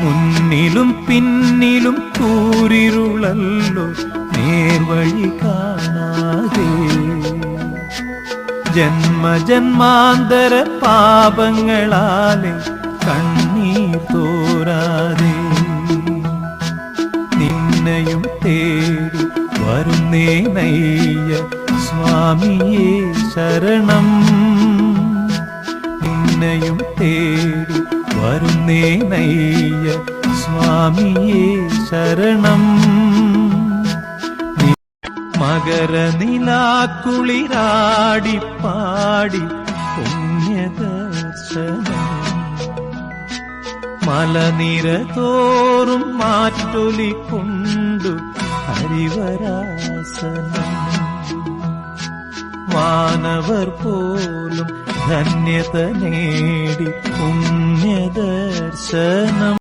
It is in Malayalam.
മുന്നിലും പിന്നിലും കൂരിരുളല്ലോ നേർവഴി കാണാതെ. ജന്മജന്മാന്തര പാപങ്ങളാലെ കണ്ണീർ തോരാതെ. നിന്നെയും തേടി വരുന്നേനയ്യ സ്വാമിയേ ശരണം. നിന്നെയും തേടി വരുന്നേനയ്യ സ്വാമിയേ ശരണം. മകരനിലാക്കുളിരാടിപ്പാടി പുണ്യദർശനം. മലനിര തോറും മാറ്റൊലിക്കൊണ്ടു ഹരിവരാസനം. വാനവർ പോലും ധന്യത നേടി പുണ്യദർശനം.